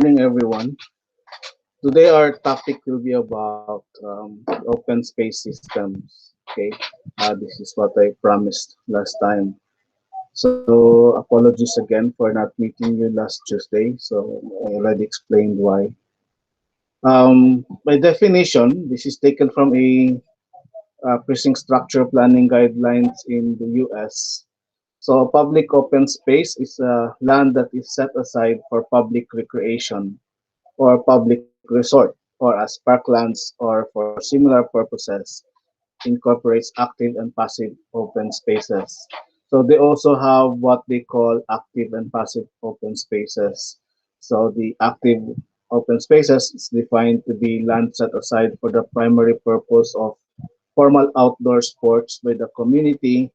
everyone. Today our topic will be about open space systems. Okay, this is what I promised last time. So apologies again for not meeting you last Tuesday. So I already explained why. By definition, this is taken from a precinct structure planning guidelines in the U.S. So public open space is land that is set aside for public recreation or public resort or as parklands or for similar purposes, incorporates active and passive open spaces. So they also have what they call active and passive open spaces. So the active open spaces is defined to be land set aside for the primary purpose of formal outdoor sports by the community,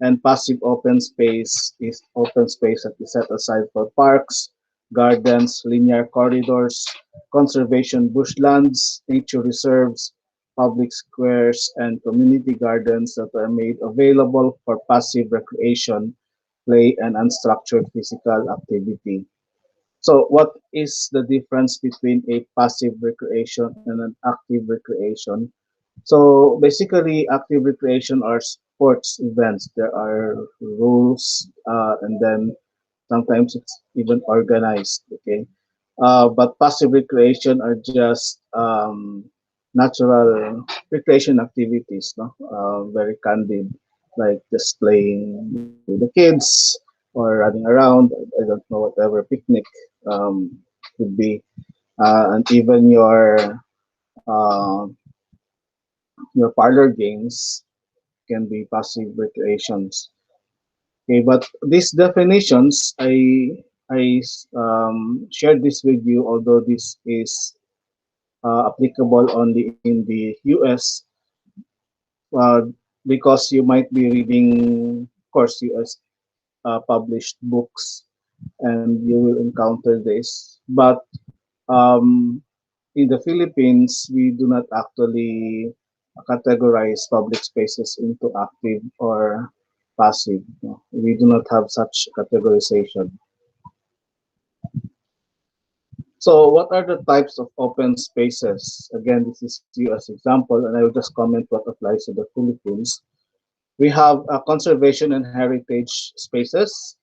and passive open space is open space that is set aside for parks, gardens, linear corridors, conservation bushlands, nature reserves, public squares, and community gardens that are made available for passive recreation, play, and unstructured physical activity. So, what is the difference between a passive recreation and an active recreation? So basically, active recreation are sports events. There are rules, and then sometimes it's even organized. Okay, but passive recreation are just natural recreation activities. No, very candid, like just playing with the kids or running around. I don't know, whatever picnic could be, and even uh, your parlor games can be passive recreations. Okay, but these definitions, I shared this with you, although this is applicable only in the US, uh, because you might be reading, of course, US published books, and you will encounter this. But um, in the Philippines, we do not actually categorize public spaces into active or passive. No. We do not have such categorization. So what are the types of open spaces? Again, this is you as example, and I will just comment what applies to the Philippines. We have conservation and heritage spaces,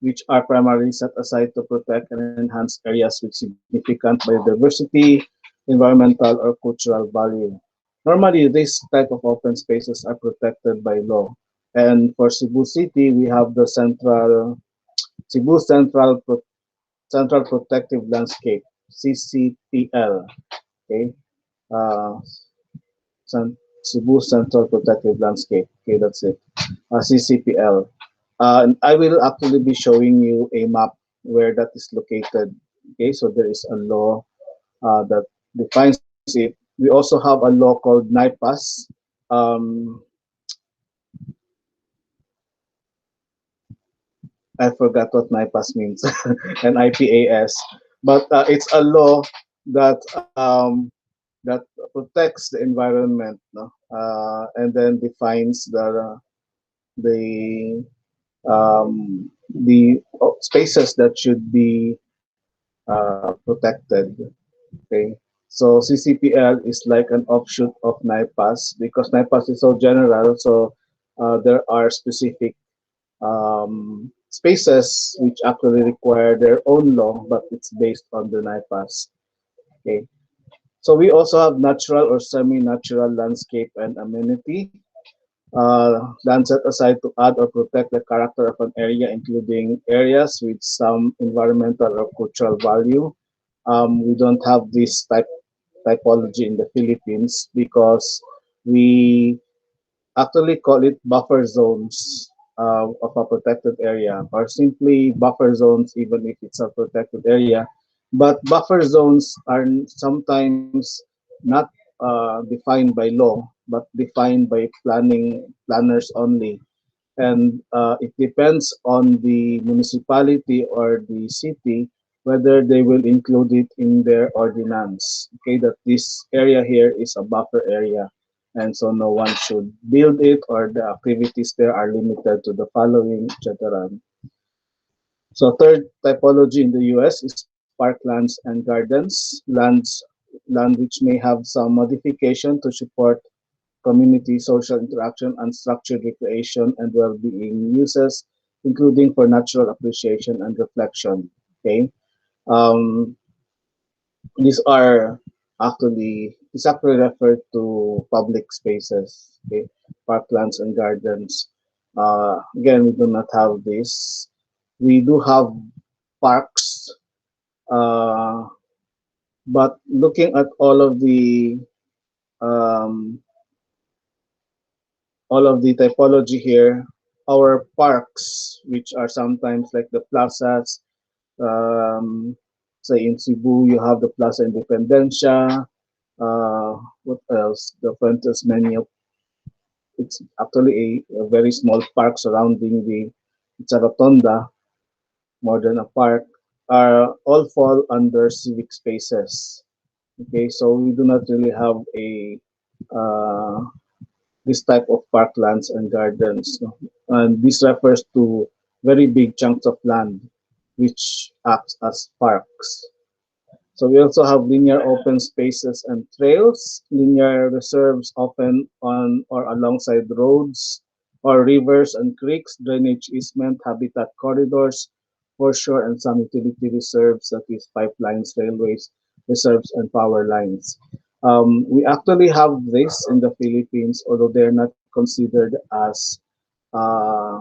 which are primarily set aside to protect and enhance areas with significant biodiversity, environmental, or cultural value. Normally, this type of open spaces are protected by law. And for Cebu City, we have the Cebu Central Protective Landscape (CCPL). Okay, uh, Cebu Central Protective Landscape. Okay, that's it. CCPL. And I will actually be showing you a map where that is located. Okay, so there is a law that defines it. We also have a law called NIPAS. Um, I forgot what NIPAS means, and IPAS, but it's a law that that protects the environment, no? And then defines the the spaces that should be protected. Okay, so CCPL is like an offshoot of NIPAS because NIPAS is so general. So there are specific spaces which actually require their own law, but it's based on the NIPAS. Okay, so we also have natural or semi-natural landscape and amenity. Land set aside to add or protect the character of an area, including areas with some environmental or cultural value. We don't have this typology in the Philippines because we actually call it buffer zones of a protected area, or simply buffer zones even if it's a protected area. But buffer zones are sometimes not defined by law, but defined by planners only. And it depends on the municipality or the city whether they will include it in their ordinance. Okay, that this area here is a buffer area, and so no one should build it, or the activities there are limited to the following, etc. So third typology in the US is parklands and gardens, land which may have some modification to support community social interaction and structured recreation and well-being uses, including for natural appreciation and reflection. Okay, um, these are actually referred to public spaces. Okay, parklands and gardens. Again, we do not have this. We do have parks, uh, but looking at um, all of the typology here, our parks, which are sometimes like the plazas, um, say in Cebu, you have the Plaza Independencia. What else? The Fuentes Menu. It's actually a very small park surrounding it's a rotonda more than a park. All fall under civic spaces. Okay, so we do not really have a uh, this type of parklands and gardens. No? And this refers to very big chunks of land which acts as parks. So we also have linear open spaces and trails, linear reserves often on or alongside roads or rivers and creeks, drainage easement, habitat corridors, foreshore and some utility reserves such as pipelines, railways, reserves, and power lines. We actually have this in the Philippines, although they're not considered as uh,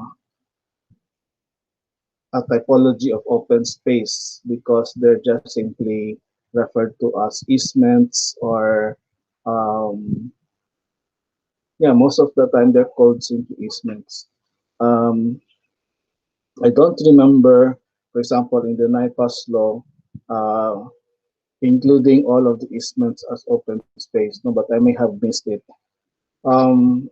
a typology of open space because they're just simply referred to as easements or yeah, most of the time they're called simply easements. Um, I don't remember, for example, in the NIPAS law, uh, including all of the easements as open space, no, but I may have missed it. Um,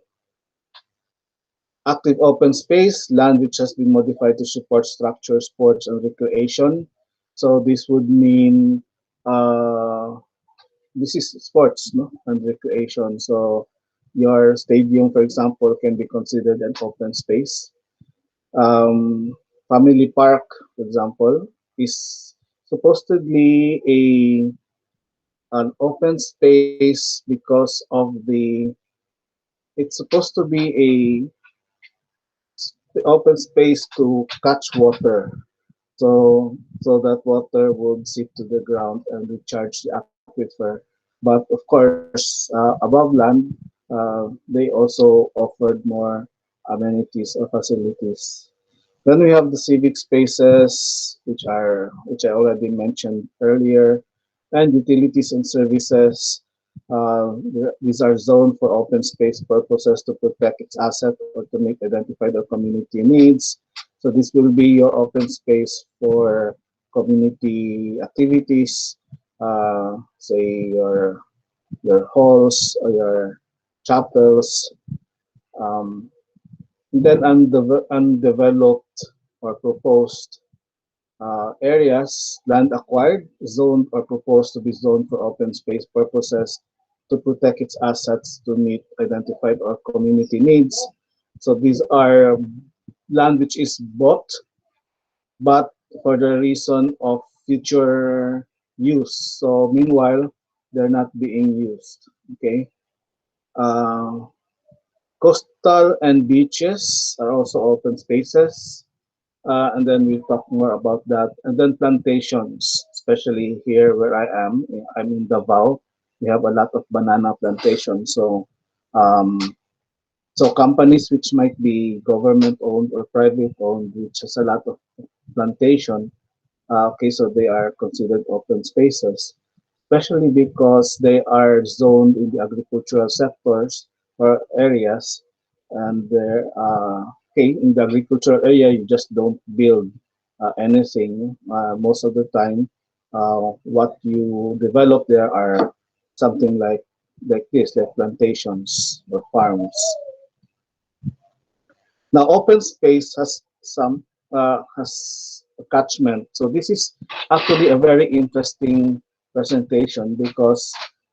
Active open space, land which has been modified to support structure, sports, and recreation. So this would mean uh, this is sports, no, and recreation. So your stadium, for example, can be considered an open space. Family park, for example, is supposedly an open space because of it's supposed to be a open space to catch water. So that water would seep to the ground and recharge the aquifer. But of course, above land, they also offered more amenities or facilities. Then we have the civic spaces, which I already mentioned earlier, and utilities and services. These are zoned for open space purposes to protect its asset or to meet identified or community needs. So this will be your open space for community activities, say your halls or your chapels. Um, and then undeveloped or proposed areas, land acquired, zoned or proposed to be zoned for open space purposes to protect its assets to meet identified or community needs. So these are land which is bought, but for the reason of future use. So meanwhile, they're not being used. Okay. Uh, Coastal and beaches are also open spaces. And then we'll talk more about that. And then plantations, especially here where I'm in Davao. We have a lot of banana plantations. Um, so companies which might be government owned or private owned, which has a lot of plantation, okay, so they are considered open spaces, especially because they are zoned in the agricultural sectors or areas, and they're okay, in the agricultural area you just don't build anything. Most of the time, what you develop there are something like this, like plantations or farms. Now, open space has a catchment. So this is actually a very interesting presentation because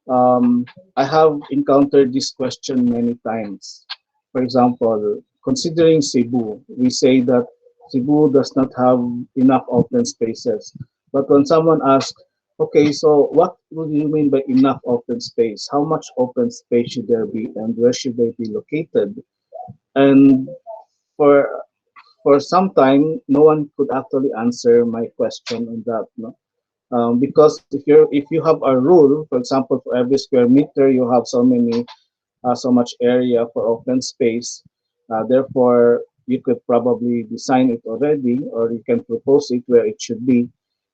um, I have encountered this question many times. For example, considering Cebu, we say that Cebu does not have enough open spaces. But when someone asks, okay, so what do you mean by enough open space? How much open space should there be, and where should they be located? And for for some time, no one could actually answer my question on that. No? Because if you have a rule, for example, for every square meter, you have so much area for open space. Therefore, you could probably design it already, or you can propose it where it should be.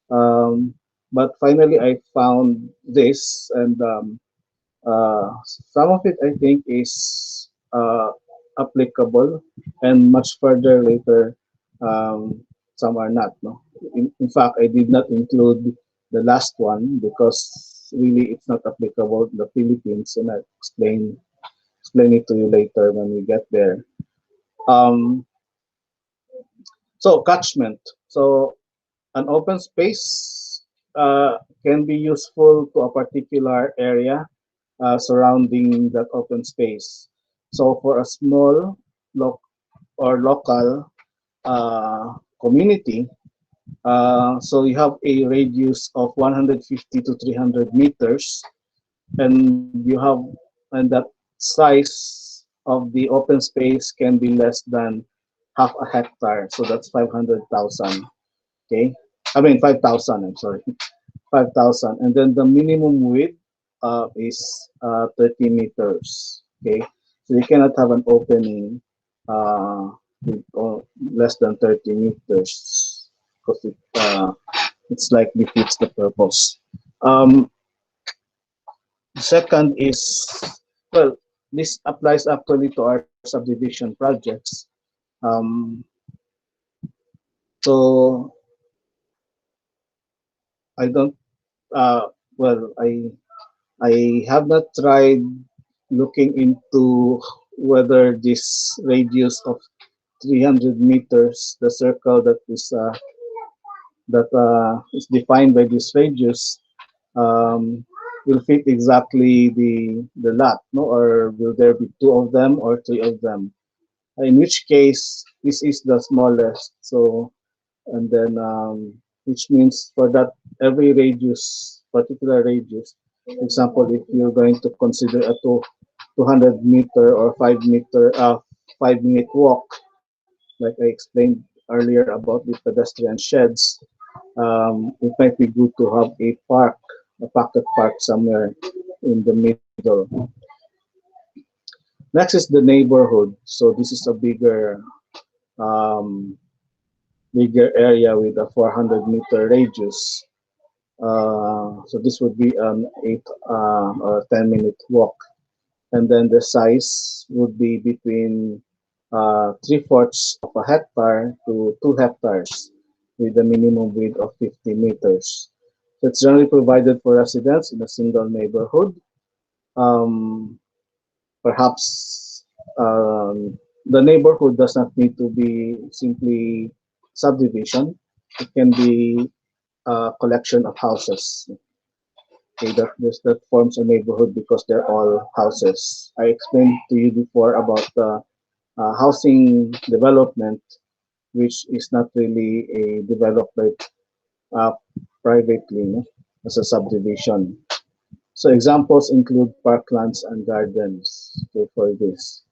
Um, but finally, I found this, and some of it I think is applicable, and much further later, um, some are not. No, in fact, I did not include the last one because really it's not applicable to the Philippines, and I explain it to you later when we get there. Um, so catchment. So an open space can be useful to a particular area surrounding that open space. So for a small local community, so you have a radius of 150 to 300 meters, and you have and that size of the open space can be less than half a hectare. So that's 500,000. Okay, I mean 5,000. I'm sorry. 5,000, and then the minimum width is 30 meters. Okay, so you cannot have an opening with less than 30 meters because it's like defeats the purpose. Um, Second is, well, this applies actually to our subdivision projects. Um, so I don't, well, I have not tried looking into whether this radius of 300 meters, the circle that is defined by this radius, um, will fit exactly the lot, no? Or will there be two of them or three of them? In which case, this is the smallest. So, and then which means for that every radius, particular radius, for example, if you're going to consider a 200 meter or 5 meter 5 minute walk, like I explained earlier about the pedestrian sheds, it might be good to have a pocket park somewhere in the middle. Next is the neighborhood. So this is a um, bigger area with a 400-meter radius. So this would be an 8 or 10-minute walk. And then the size would be between 3/4 of a hectare to 2 hectares with a minimum width of 50 meters. So it's generally provided for residents in a single neighborhood. Um, Perhaps the neighborhood does not need to be simply subdivision. It can be a collection of houses. Okay, that forms a neighborhood because they're all houses. I explained to you before about the housing development, which is not really a development uh, privately, no, as a subdivision. So examples include parklands and gardens, okay, for this.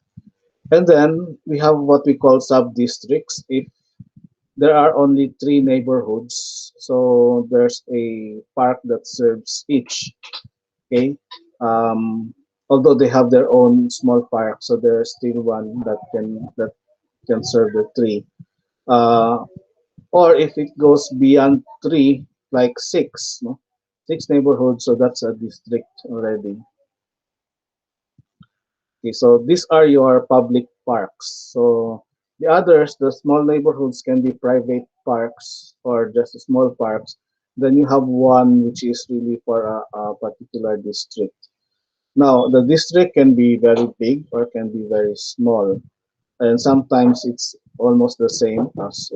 And then we have what we call sub-districts. If there are only three neighborhoods, so there's a park that serves each. Okay, although they have their own small park, so there's still one that can serve the three. Uh, or if it goes beyond three, like six, no, six neighborhoods, so that's a district already. Okay, so these are your public parks. So the others, the small neighborhoods can be private parks or just small parks. Then you have one which is really for a particular district. Now, the district can be very big or can be very small. And sometimes it's almost the same as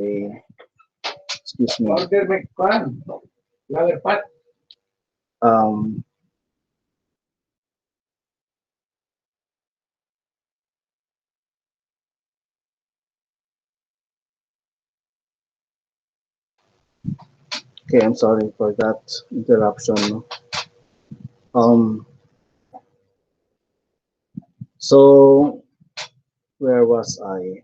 excuse me, um, Okay, I'm sorry for that interruption. No? Um, so where was I?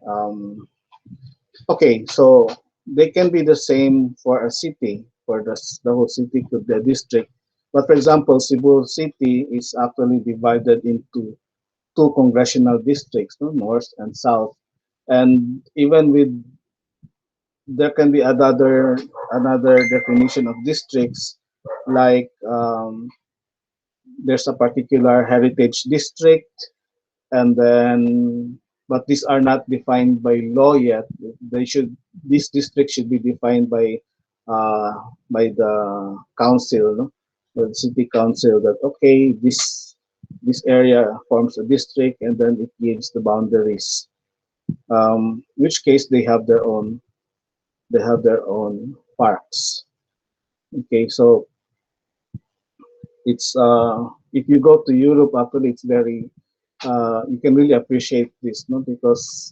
Okay, so they can be the same for a city, for the whole city could be a district. But for example, Cebu City is actually divided into two congressional districts, no, north and south. And even with there can be another definition of districts, like there's a particular heritage district, and then but these are not defined by law yet. They should This district should be defined uh, by the council, no? The city council, that okay, this area forms a district, and then it gives the boundaries. Which case they have their own parks. Okay, so it's if you go to Europe, actually, it's very you can really appreciate this, no? Because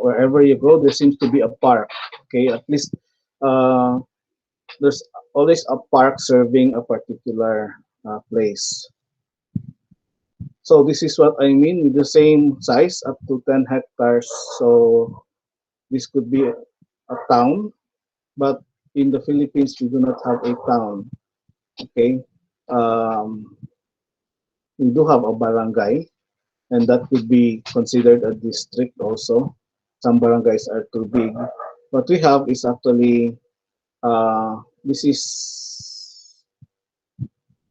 wherever you go, there seems to be a park. Okay, at least uh, there's always a park serving a particular place. So this is what I mean with the same size, up to 10 hectares. So this could be a town, but in the Philippines, we do not have a town. Okay, um, we do have a barangay, and that could be considered a district also. Some barangays are too big. What we have is actually this is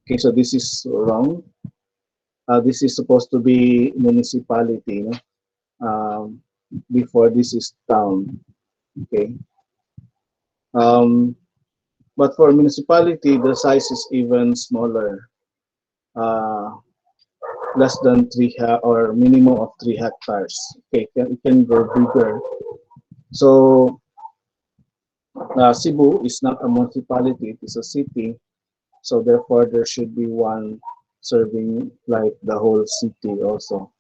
okay. So this is wrong. This is supposed to be municipality, no? Um, Before this is town. Okay. Um, but for municipality, the size is even smaller. Uh, Less than or minimum of 3 hectares. Okay, it can go bigger. So Cebu is not a municipality; it is a city. So therefore, there should be one serving like the whole city also.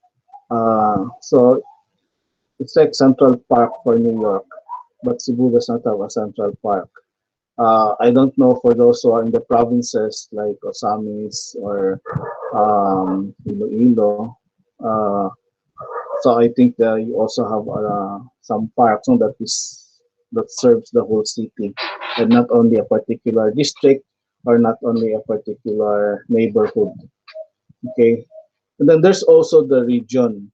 So it's like Central Park for New York, but Cebu does not have a Central Park. I don't know for those who are in the provinces like Osamis or Iloilo. Uh, so I think that you also have some parks, no, that serves the whole city, and not only a particular district or not only a particular neighborhood. Okay, and then there's also the region.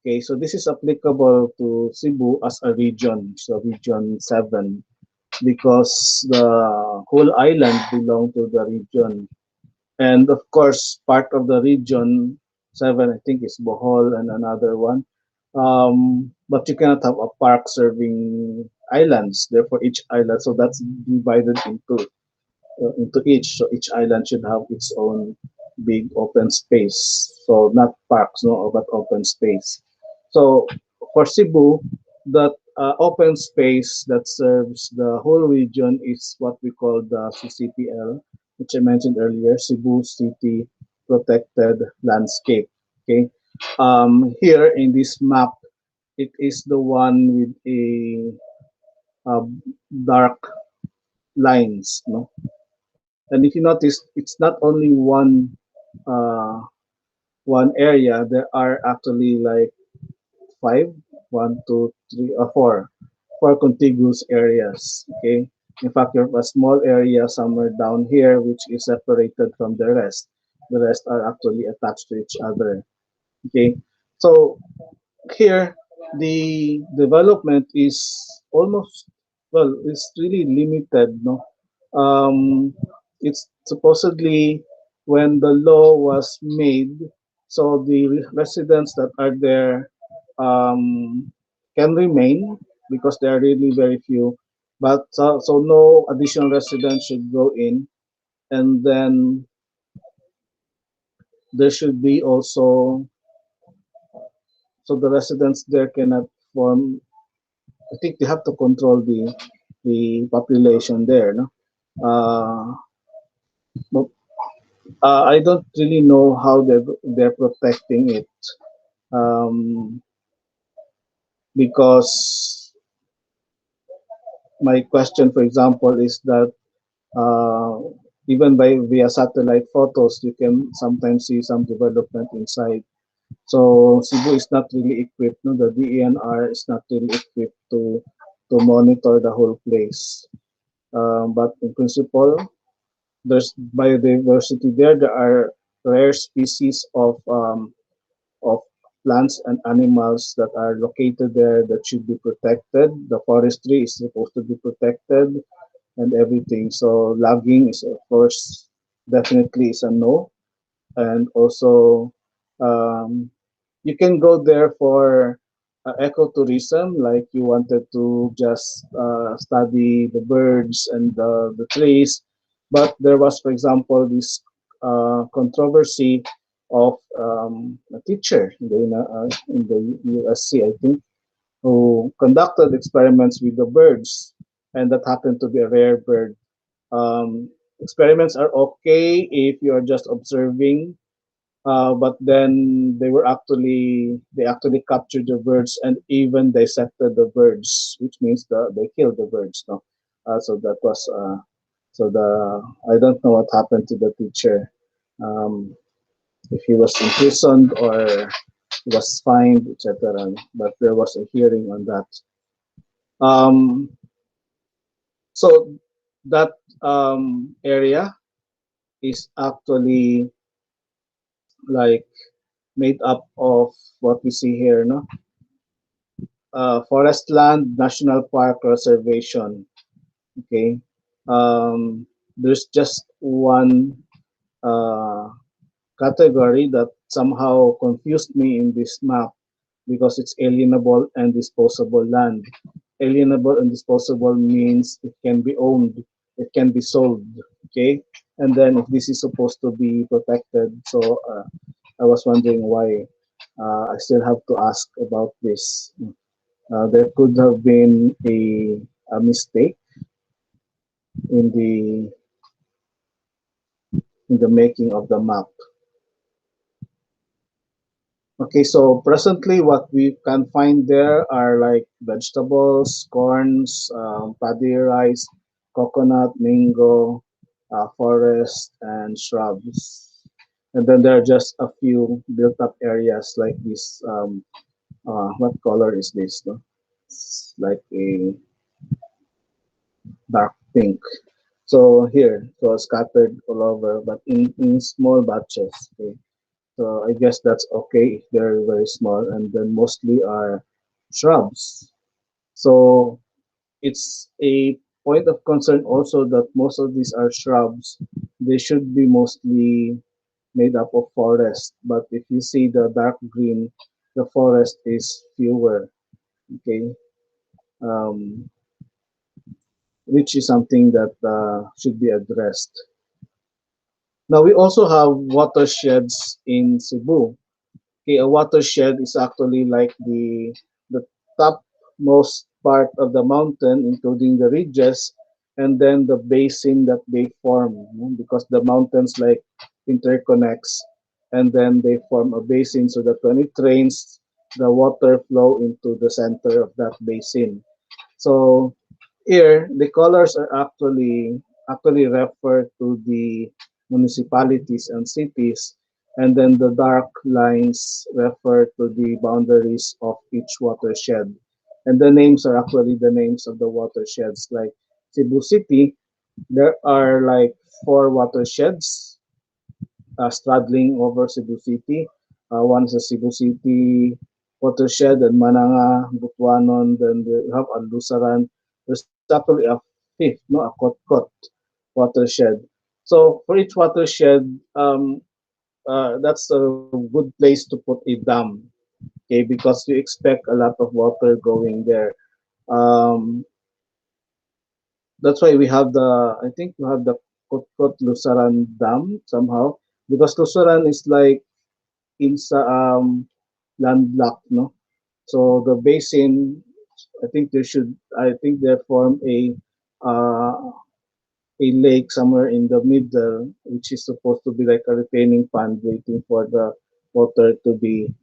Okay, so this is applicable to Cebu as a region, so Region 7, because the whole island belong to the region. And of course, part of the region 7, I think, is Bohol and another one. But you cannot have a park serving islands, therefore each island, so that's divided into each. So each island should have its own big open space. So not parks, no, but open space. So for Cebu, that open space that serves the whole region is what we call the CCPL, which I mentioned earlier, Cebu City Protected Landscape. Okay. Here in this map, it is the one with a dark lines, no? And if you notice, it's not only uh, one area. There are actually like five, one, two, three, or four contiguous areas. Okay. In fact, you have a small area somewhere down here which is separated from the rest. The rest are actually attached to each other. Okay. So here, the development is almost, well, it's really limited, no? It's supposedly when the law was made, so the residents that are there can remain because there are really very few, but so no additional residents should go in, and then there should be also, so the residents there cannot form, I think they have to control the population there, no? Uh, but, I don't really know how they're protecting it, um, because my question, for example, is that Uh, Even by via satellite photos, you can sometimes see some development inside. So Cebu is not really equipped. No, the DENR is not really equipped to monitor the whole place. But in principle, there's biodiversity there. There are rare species of plants and animals that are located there that should be protected. The forestry is supposed to be protected and everything. So logging is of course definitely is a no. And also um, you can go there for ecotourism, like you wanted to just study the birds and the trees. But there was, for example, this controversy of a teacher in the USC, I think, who conducted experiments with the birds, and that happened to be a rare bird. Experiments are okay if you are just observing, but then they actually captured the birds and even dissected the birds, which means they killed the birds. No, so that was so the I don't know what happened to the teacher. Um, if he was imprisoned or he was fined, etc. But there was a hearing on that. Um, so that area is actually like made up of what we see here, no? Forest land, national park reservation. Okay, there's just one uh, category that somehow confused me in this map because it's alienable and disposable land. Alienable and disposable means it can be owned, it can be sold. Okay, and then if this is supposed to be protected, so I was wondering why. I still have to ask about this. There could have been a mistake in the making of the map. Okay, so presently what we can find there are like vegetables, corns, paddy rice, coconut, mango, forest, and shrubs. And then there are just a few built up areas like this. What color is this? No? It's like a dark pink. So here, so scattered all over, but in small batches. Okay. So I guess that's okay if they're very small, and then mostly are shrubs. So it's a point of concern also that most of these are shrubs. They should be mostly made up of forest, but if you see the dark green, the forest is fewer. Okay, um, which is something that should be addressed. Now we also have watersheds in Cebu. Okay, a watershed is actually like the topmost part of the mountain, including the ridges, and then the basin that they form, because the mountains like interconnects, and then they form a basin so that when it rains, the water flow into the center of that basin. So here, the colors are actually refer to the municipalities and cities, and then the dark lines refer to the boundaries of each watershed. And the names are actually the names of the watersheds. Like Cebu City, there are like four watersheds straddling over Cebu City. One is the Cebu City watershed, then Mananga, Butuanon, then you have Alusaran. There's actually a fifth, no, a Kotkot watershed. So for each watershed, that's a good place to put a dam, okay, because you expect a lot of water going there. Um, that's why we have I think we have the Kotkot Lusaran Dam somehow, because Lusaran is like in sa landlocked, no? So the basin, I think they form uh, a lake somewhere in the middle, which is supposed to be like a retaining pond, waiting for the water to be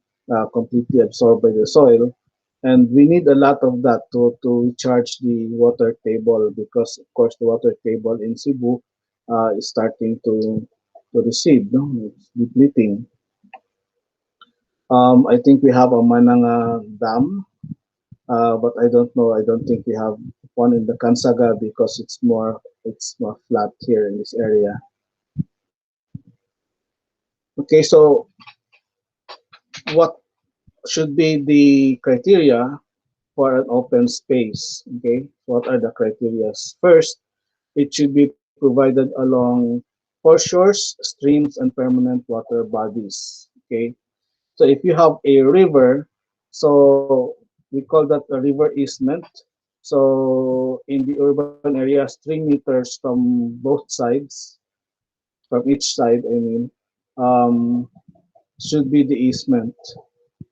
completely absorbed by the soil. And we need a lot of that to recharge the water table because, of course, the water table in Cebu is starting to recede, no? It's depleting. I think we have a Mananga Dam, but I don't know. I don't think we have one in the Kansaga because it's more flat here in this area. Okay, so what should be the criteria for an open space? Okay, what are the criteria? First, it should be provided along foreshores, streams, and permanent water bodies. Okay, so if you have a river, so we call that a river easement. So in the urban areas, 3 meters from both sides, from each side, I mean, um, should be the easement.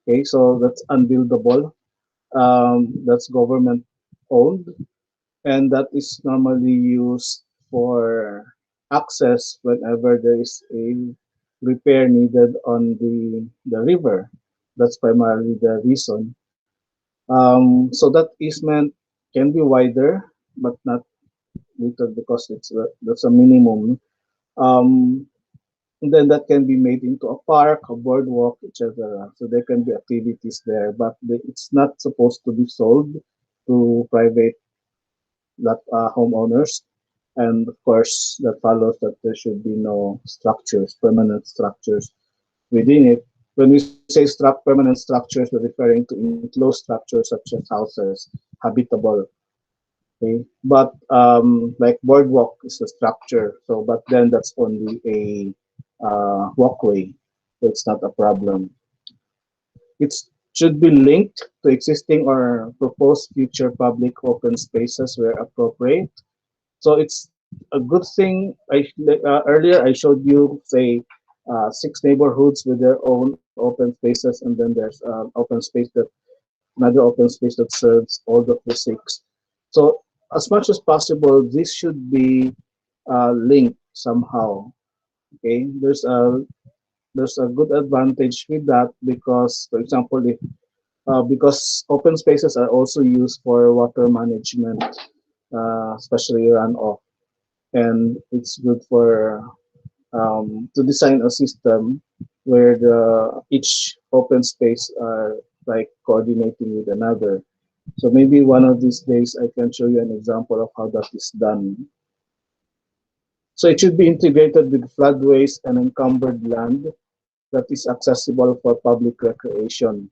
Okay, so that's unbuildable. That's government owned, and that is normally used for access whenever there is a repair needed on the river. That's primarily the reason. So that easement can be wider, but not little because that's a minimum. Um, and then that can be made into a park, a boardwalk, etc. So there can be activities there, but it's not supposed to be sold to private that homeowners. And of course, that follows that there should be no structures, permanent structures within it. When we say permanent structures, we're referring to enclosed structures such as houses, habitable. Okay, but like boardwalk is a structure, so but then that's only a walkway, so it's not a problem. It should be linked to existing or proposed future public open spaces where appropriate. So it's a good thing. Earlier I showed you, say, 6 neighborhoods with their own open spaces, and then there's open space that another open space that serves all of the six. So as much as possible, this should be linked somehow. Okay, there's a good advantage with that because, for example, if because open spaces are also used for water management, especially runoff, and it's good for to design a system where the each open space are like coordinating with another. So maybe one of these days I can show you an example of how that is done. So it should be integrated with floodways and encumbered land that is accessible for public recreation.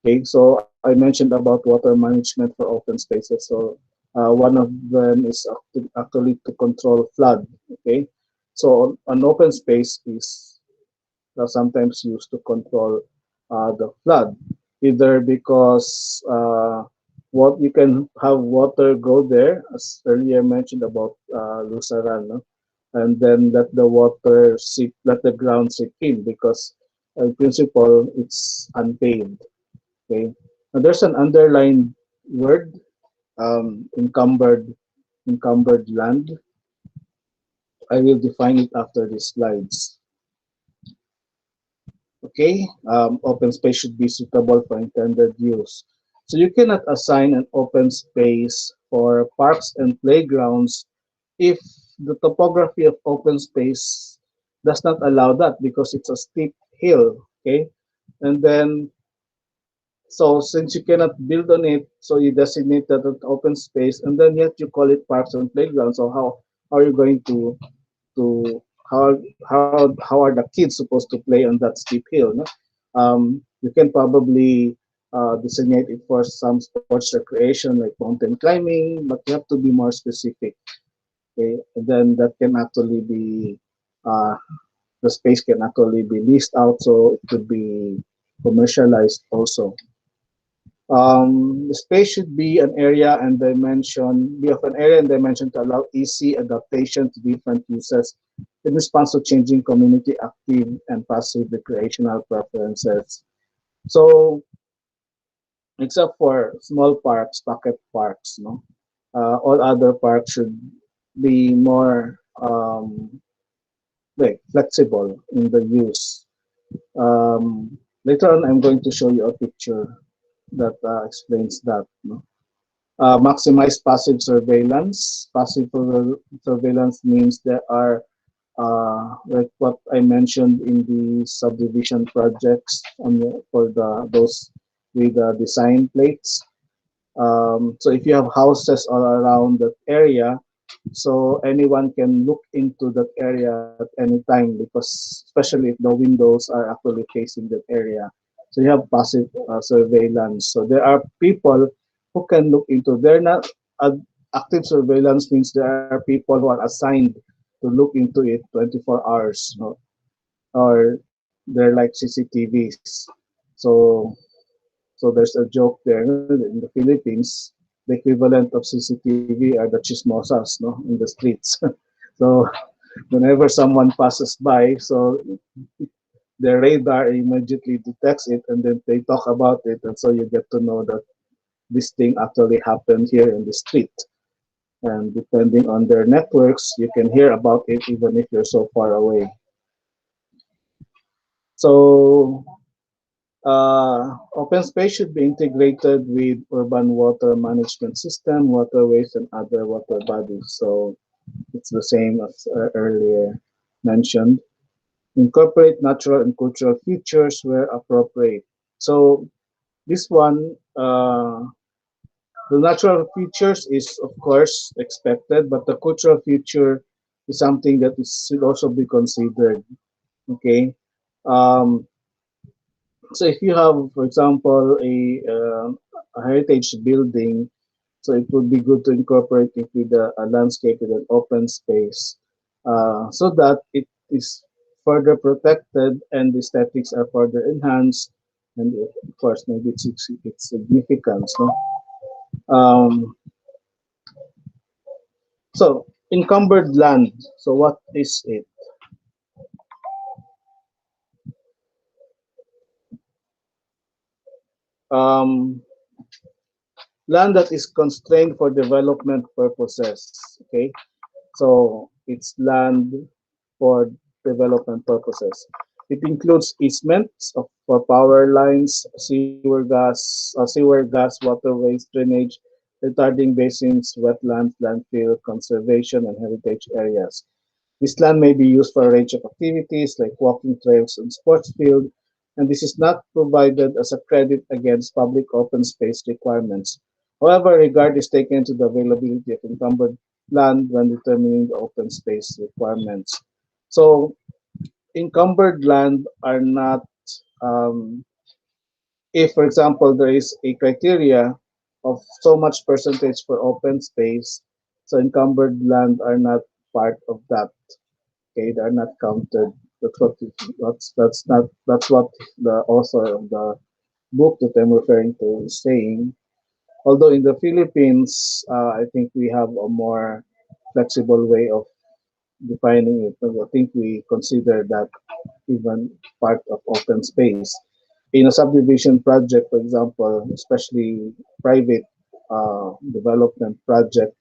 Okay, so I mentioned about water management for open spaces. So one of them is actually to control flood. Okay, so an open space is sometimes used to control the flood, either because what you can have water go there, as earlier mentioned about Lusaran, no? And then let the water seep, let the ground seep in because in principle it's unpaved. Okay, now there's an underlined word, encumbered land. I will define it after these slides. Okay, open space should be suitable for intended use. So you cannot assign an open space for parks and playgrounds if the topography of open space does not allow that because it's a steep hill. Okay, and then so since you cannot build on it, so you designate that an open space, and then yet you call it parks and playgrounds. So how are you going to how are the kids supposed to play on that steep hill? No? You can probably designate it for some sports recreation like mountain climbing, but you have to be more specific. Okay, and then that can actually be uh, the space can actually be leased out, so it could be commercialized also. The space should be an area and dimension, be of an area and dimension to allow easy adaptation to different uses in response to changing community active and passive recreational preferences. So, except for small parks, pocket parks, no, all other parks should be more like flexible in the use. Later on, I'm going to show you a picture. that explains that. No? Maximize passive surveillance. Surveillance means there are like what I mentioned in the subdivision projects for those with design plates. So if you have houses all around that area, so anyone can look into that area at any time, because especially if the windows are actually facing that area. So you have passive surveillance. So there are people who can look into. They're not active surveillance means there are people who are assigned to look into it 24 hours, no? Or they're like CCTVs. So so there's a joke there, no? In the Philippines, the equivalent of CCTV are the chismosas, no, in the streets. So whenever someone passes by, so the radar immediately detects it, and then they talk about it, and so you get to know that this thing actually happened here in the street. And depending on their networks, you can hear about it even if you're so far away. So open space should be integrated with urban water management system, waterways, and other water bodies. So it's the same as earlier mentioned. Incorporate natural and cultural features where appropriate. So this one, the natural features is of course expected, but the cultural feature is something that should also be considered. Okay. Um, so if you have, for example, a heritage building, so it would be good to incorporate it with a landscape with an open space, so that it is further protected and the aesthetics are further enhanced, and of course maybe its significance. No? Um, so encumbered land. So what is it? Um, Land that is constrained for development purposes. Okay, so it's land for development purposes. It includes easements for power lines, sewer gas, waterways, drainage, retarding basins, wetlands, landfill, conservation, and heritage areas. This land may be used for a range of activities like walking trails and sports field, and this is not provided as a credit against public open space requirements. However, regard is taken to the availability of encumbered land when determining the open space requirements. So encumbered land are not, um, if for example there is a criteria of so much percentage for open space, so encumbered land are not part of that. Okay, they're not counted. That's what that's what the author of the book that I'm referring to is saying. Although in the Philippines, I think we have a more flexible way of defining it. I think we consider that even part of open space. In a subdivision project, for example, especially private development project,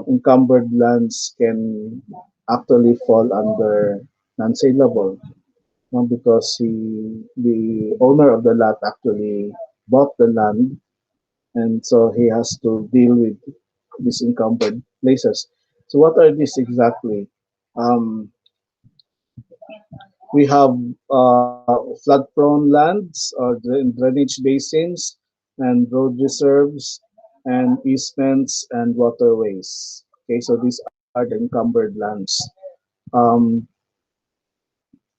encumbered lands can actually fall under non-saleable, because the owner of the lot actually bought the land, and so he has to deal with these encumbered places. So what are these exactly? Um, we have flood-prone lands or drainage basins and road reserves and easements and waterways. Okay, so these are the encumbered lands. Um,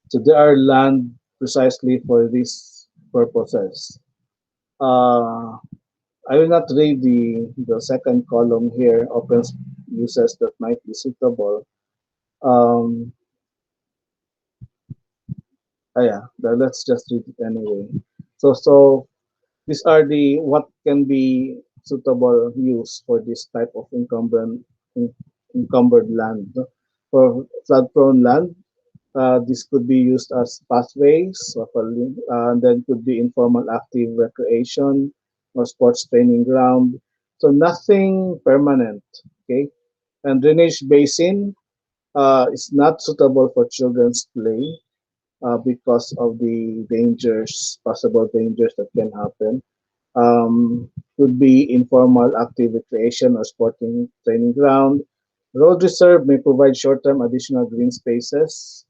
so they are land precisely for these purposes. Uh, I will not read the second column here, open uses that might be suitable. Um, yeah, let's just read it anyway. So these are the what can be suitable use for this type of encumbered land. For flood-prone land, this could be used as pathways, and then could be informal active recreation or sports training ground. So nothing permanent. Okay, and drainage basin is not suitable for children's play because of the dangers, possible dangers that can happen. Could be informal active recreation or sporting training ground. Road reserve may provide short-term additional green spaces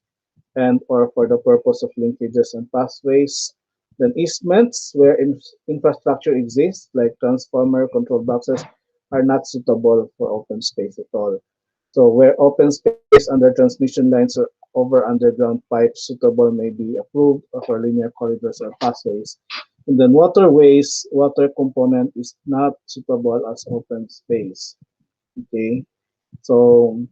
and or for the purpose of linkages and pathways. Then easements where infrastructure exists, like transformer control boxes, are not suitable for open space at all. So where open space under transmission lines or over underground pipes suitable may be approved for linear corridors or pathways. And then waterways, water component is not suitable as open space. Okay, so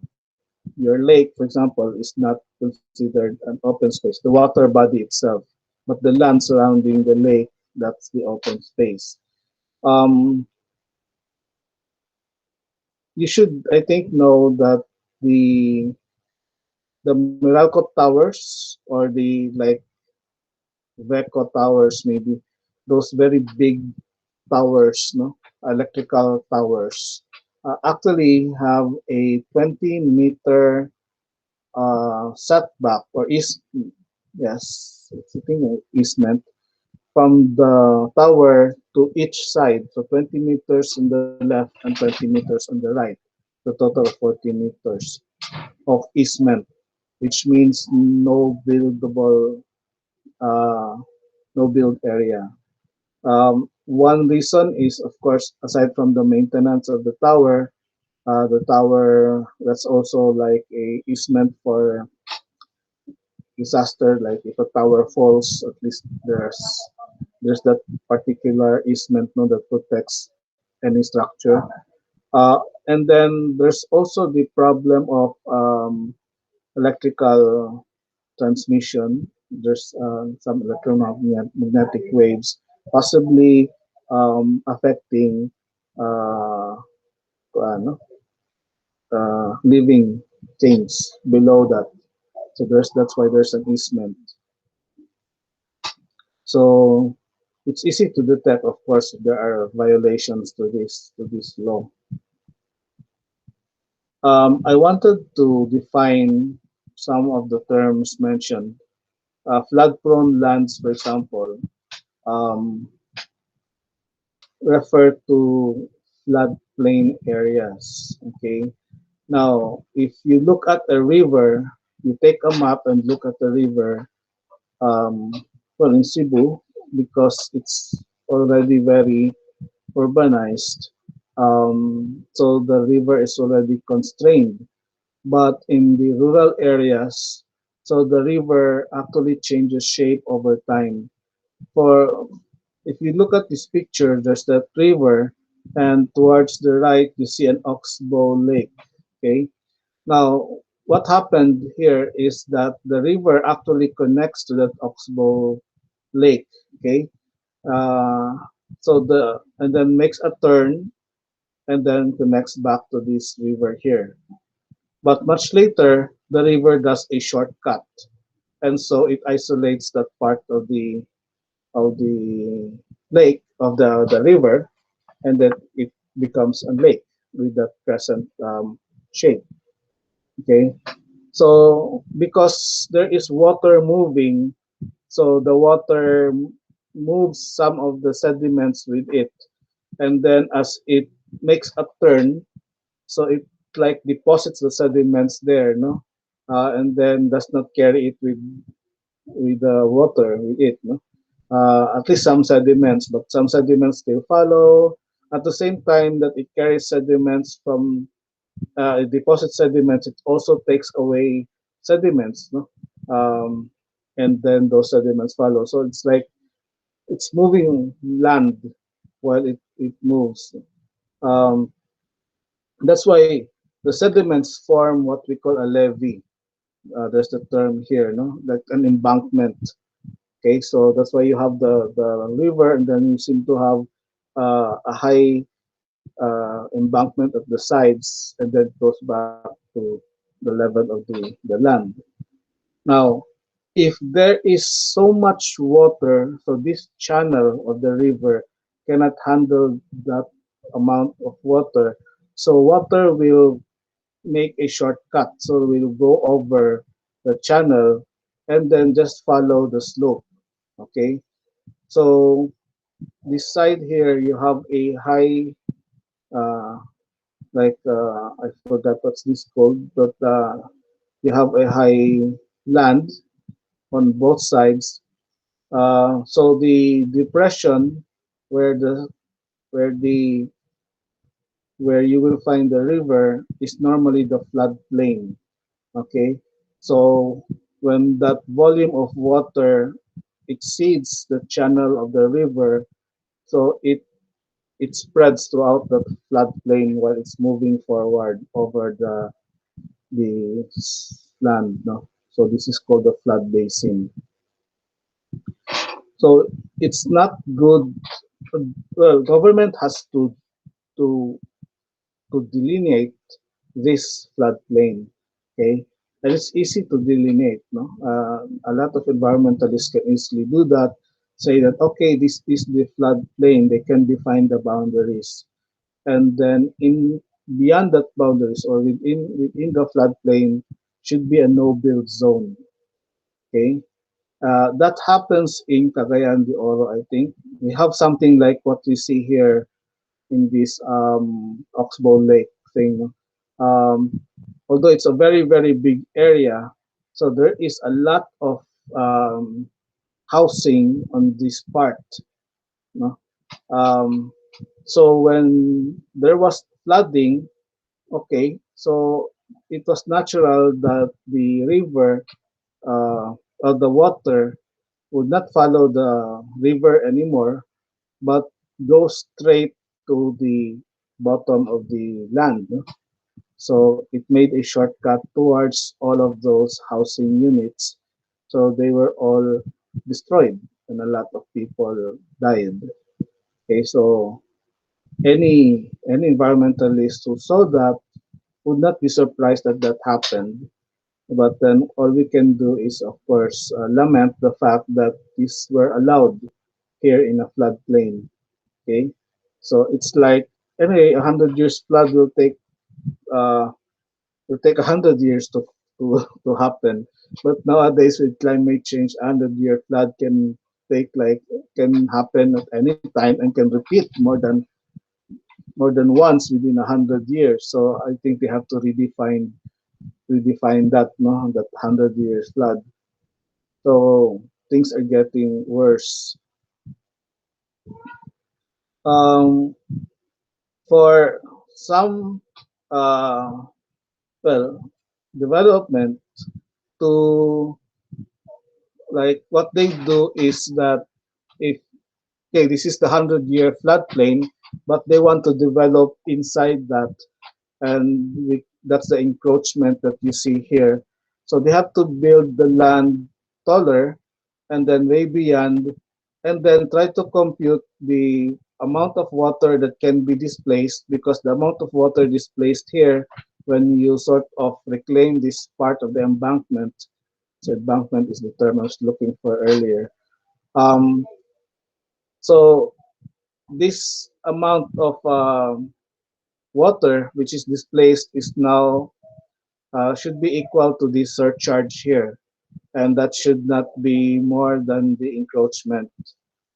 your lake, for example, is not considered an open space, the water body itself, but the land surrounding the lake, that's the open space. Um, you should, I think, know that the the Meralco towers or the like Veco towers, maybe those very big towers, no, electrical towers, actually have a 20-meter setback or is yes, it's a thing easement from the tower to each side. So 20 meters on the left and 20 meters on the right. The total of 40 meters of easement, which means no buildable, uh, no build area. One reason is, of course, aside from the maintenance of the tower that's also like a easement for disaster. Like if a tower falls, at least there's that particular easement no, that protects any structure. Uh, and then there's also the problem of electrical transmission. There's some electromagnetic waves possibly affecting uh, ano, living things below that. So that's why there's an easement. So it's easy to detect, of course, if there are violations to this law. I wanted to define some of the terms mentioned. Flood-prone lands, for example, um, refer to floodplain areas. Okay. Now, if you look at a river, you take a map and look at the river. Um, well, in Cebu, because it's already very urbanized, so the river is already constrained. But in the rural areas, so the river actually changes shape over time. For if you look at this picture, there's that river, and towards the right you see an oxbow lake. Okay. Now, what happened here is that the river actually connects to that oxbow lake. Okay. Uh, so and then makes a turn and then connects back to this river here. But much later, the river does a shortcut, and so it isolates that part of the lake of the river, and then it becomes a lake with that crescent shape. Okay, so because there is water moving, so the water moves some of the sediments with it, and then as it makes a turn, so it like deposits the sediments there, no, and then does not carry it with the water with it, no. At least some sediments, but some sediments still follow. At the same time that it carries sediments from it deposits sediments, it also takes away sediments, no, um, and then those sediments follow. So it's like it's moving land while it moves. Um, that's why the sediments form what we call a levee. There's the term here, no, like an embankment. Okay, so that's why you have the river, and then you seem to have a high embankment at the sides, and then it goes back to the level of the land. Now, if there is so much water, so this channel of the river cannot handle that amount of water, so water will make a shortcut. So we'll go over the channel and then just follow the slope. Okay. So this side here, you have a high, uh, I forgot what's this called, but you have a high land on both sides. So the depression where the where the where you will find the river is normally the floodplain. Okay, so when that volume of water exceeds the channel of the river, so it spreads throughout the floodplain while it's moving forward over the land. No, so this is called the flood basin. So it's not good. Well, government has to to delineate this floodplain. Okay, and it's easy to delineate. No, a lot of environmentalists can easily do that. Say that okay, this is the floodplain. They can define the boundaries, and then in beyond that boundaries or within the floodplain should be a no-build zone. Okay, that happens in Cagayan de Oro. I think we have something like what we see here in this Oxbow Lake thing. Um, Although it's a very big area, so there is a lot of housing on this part. No? Um, so when there was flooding, okay, so it was natural that the river or the water would not follow the river anymore, but go straight to the bottom of the land. No? So it made a shortcut towards all of those housing units. So they were all destroyed and a lot of people died. Okay, so any environmentalist who saw that would not be surprised that that happened. But then all we can do is, of course, lament the fact that these were allowed here in a floodplain. Okay, so it's like anyway, 100 years flood uh, will take 100 years to happen. But nowadays with climate change, 100-year flood take like can happen at any time and can repeat more than once within 100 years. So I think they have to redefine that, no, that 100 years flood. So things are getting worse. Um, for some, uh, well, development to like what they do is that if okay, this is the 100-year floodplain, but they want to develop inside that, and that's the encroachment that you see here. So they have to build the land taller and then way beyond, and then try to compute the amount of water that can be displaced because the amount of water displaced here when you sort of reclaim this part of the embankment. So embankment is the term I was looking for earlier. Um, so this amount of water which is displaced is now should be equal to this surcharge here, and that should not be more than the encroachment.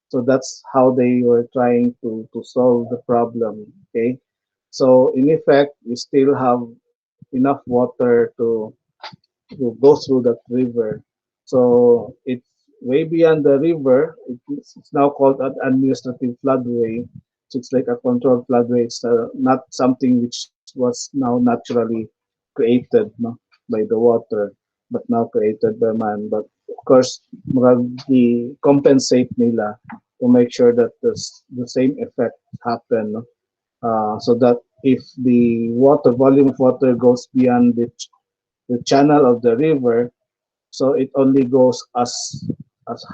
So that's how they were trying to solve the problem. Okay, so in effect, we still have enough water to go through that river. So it's way beyond the river. It's now called an administrative floodway. So it's like a controlled floodway. It's not something which was now naturally created, no, by the water, but now created by man. But of course, compensate nila to make sure that the same effect happen. No? So that if the water volume of water goes beyond the channel of the river, so it only goes as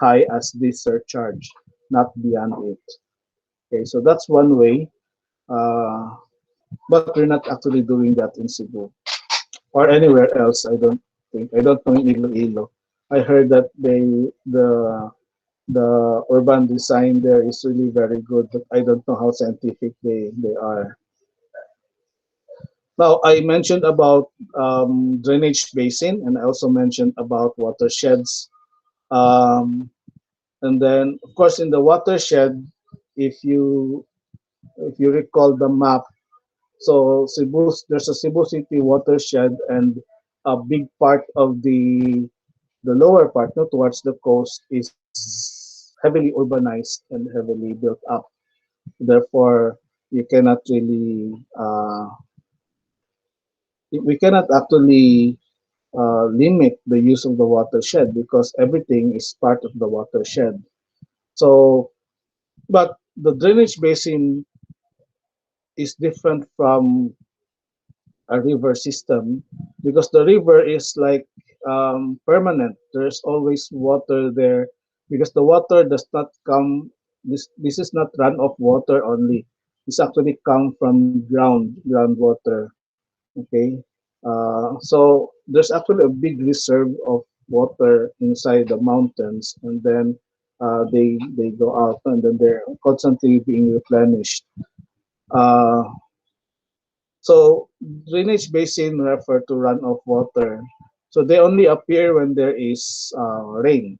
high as this surcharge, not beyond it. Okay, so that's one way, uh, but we're not actually doing that in Cebu or anywhere else. I don't know in Iloilo. I heard that the urban design there is really very good, but I don't know how scientific they are. Now, I mentioned about drainage basin, and I also mentioned about watersheds. Um, and then, of course, in the watershed, if you recall the map, so there's a Cebu City watershed, and a big part of the lower part, no, towards the coast, is heavily urbanized and heavily built up. Therefore, you cannot really we cannot actually limit the use of the watershed because everything is part of the watershed. So, but the drainage basin is different from a river system because the river is like permanent. There's always water there because the water does not come. This is not runoff water only. This actually come from groundwater. Okay, so there's actually a big reserve of water inside the mountains, and then they go out, and then they're constantly being replenished. Uh, so drainage basin refer to runoff water. So they only appear when there is rain.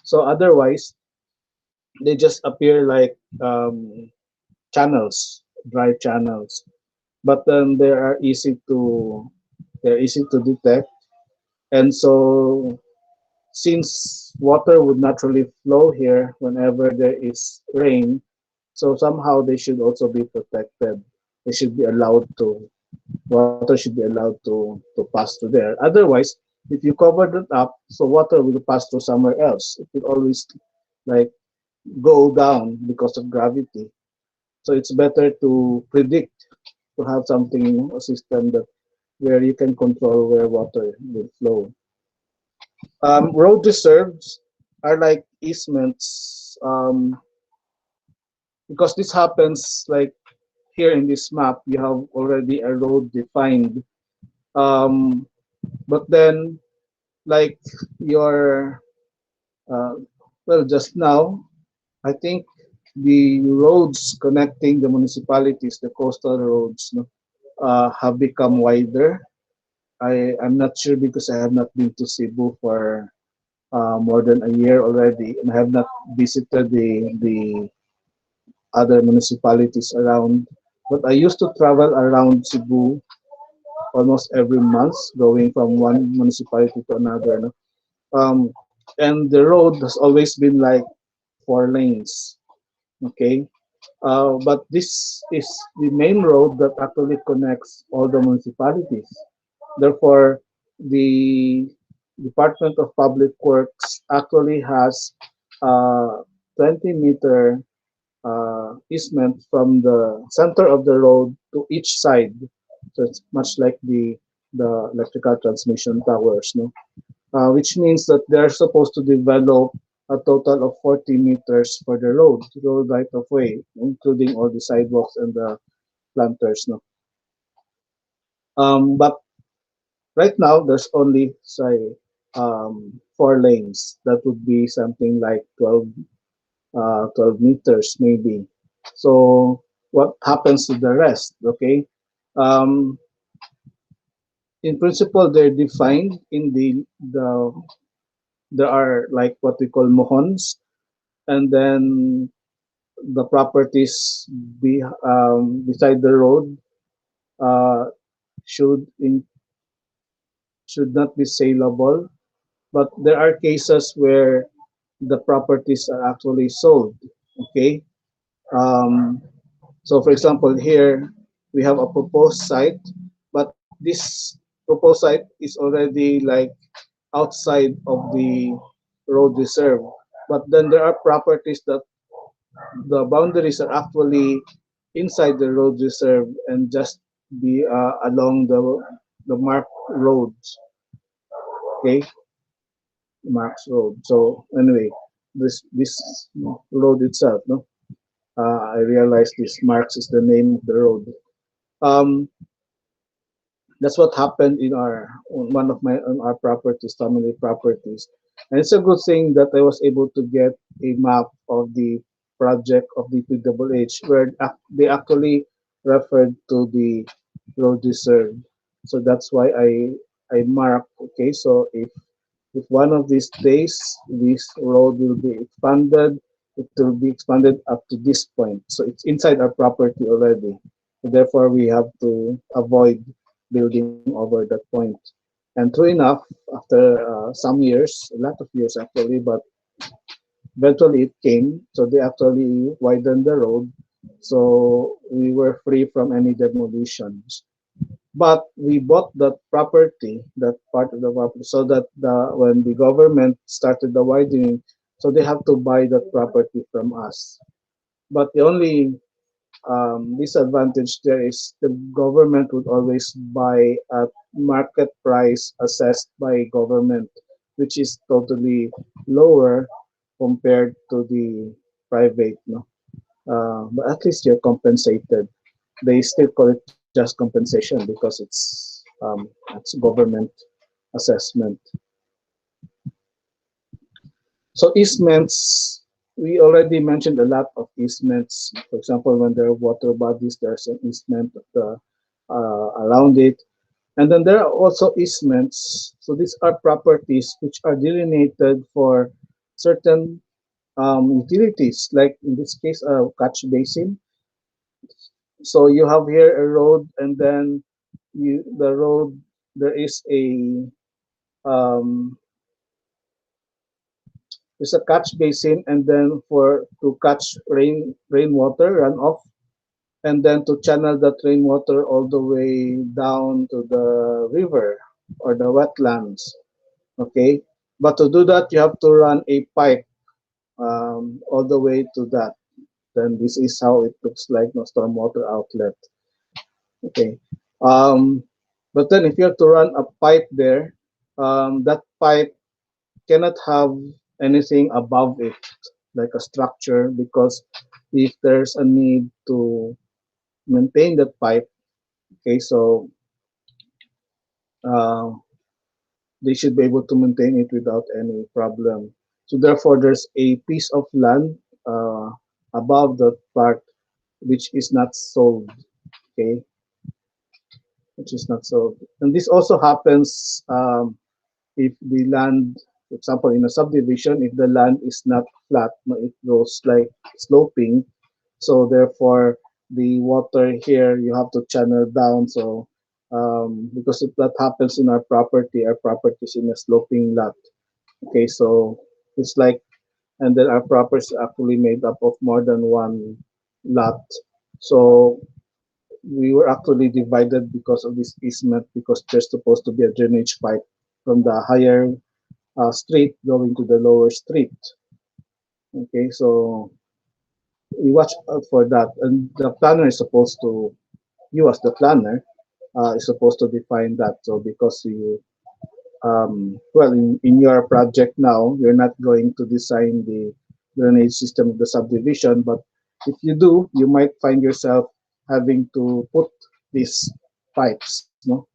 So otherwise, they just appear like channels, dry channels. But then they're easy to detect. And so since water would naturally flow here whenever there is rain, so somehow they should also be protected. They should be allowed to water should be allowed to pass through there. Otherwise, if you cover it up, so water will pass through somewhere else. It will always like go down because of gravity. So it's better to predict, to have something, a system that where you can control where water will flow. Road reserves are like easements, because this happens like here in this map. You have already a road defined, um, but then like your well, just now I think the roads connecting the municipalities, the coastal roads, no, have become wider. I'm not sure because I have not been to Cebu for more than a year already, and I have not visited the other municipalities around. But I used to travel around Cebu almost every month, going from one municipality to another. No? Um, and the road has always been like 4 lanes. Okay, but this is the main road that actually connects all the municipalities. Therefore, the Department of Public Works actually has a 20-meter easement from the center of the road to each side. So it's much like the electrical transmission towers, no? Which means that they're supposed to develop a total of 40 meters for the road right of way, including all the sidewalks and the planters, no? But right now, there's only, say, 4 lanes. That would be something like 12 meters maybe. So what happens to the rest? Okay, um, in principle, they're defined in the there are like what we call mohons, and then the properties beside the road uh, should in, should not be saleable. But there are cases where the properties are actually sold. Okay, um, so for example, here we have a proposed site, but this proposed site is already like outside of the road reserve. But then there are properties that the boundaries are actually inside the road reserve and just be along the marked roads. Okay, marked road. So anyway, this road itself, no, I realized this marks is the name of the road. Um, that's what happened in our on one of my on our properties, family properties, and it's a good thing that I was able to get a map of the project of the PWH where they actually referred to the road reserve. So that's why I marked. Okay, so if one of these days this road will be expanded, it will be expanded up to this point. So it's inside our property already. So therefore, we have to avoid building over that point. And true enough, after some years, a lot of years actually, but eventually it came. So they actually widened the road. So we were free from any demolitions. But we bought that property, that part of the property, so that when the government started the widening, so they have to buy that property from us. But the only disadvantage there is the government would always buy at market price assessed by government, which is totally lower compared to the private. No, but at least you're compensated. They still call it just compensation because it's government assessment. So easements, we already mentioned a lot of easements. For example, when there are water bodies, there's an easement of around it. And then there are also easements. So these are properties which are delineated for certain utilities, like in this case, a catch basin. So you have here a road, and then the road, there is um, a catch basin, and then for to catch rainwater runoff, and then to channel that rainwater all the way down to the river or the wetlands. Okay, but to do that, you have to run a pipe all the way to that. Then this is how it looks like, no stormwater outlet. Okay. Um, but then if you have to run a pipe there, that pipe cannot have anything above it, like a structure, because if there's a need to maintain that pipe, okay, so uh, they should be able to maintain it without any problem. So therefore, there's a piece of land above the part which is not sold, okay, which is not sold. And this also happens if the land, for example, in a subdivision, if the land is not flat, no, it goes like sloping. So therefore, the water here you have to channel down. So because if that happens in our property is in a sloping lot. Okay, so it's like, and then our property is actually made up of more than one lot. So we were actually divided because of this easement, because there's supposed to be a drainage pipe from the higher street going to the lower street. Okay, so we watch out for that, and the planner is supposed to, you as the planner, is supposed to define that. So because you, well, in your project now, you're not going to design the drainage system of the subdivision, but if you do, you might find yourself having to put these pipes, no,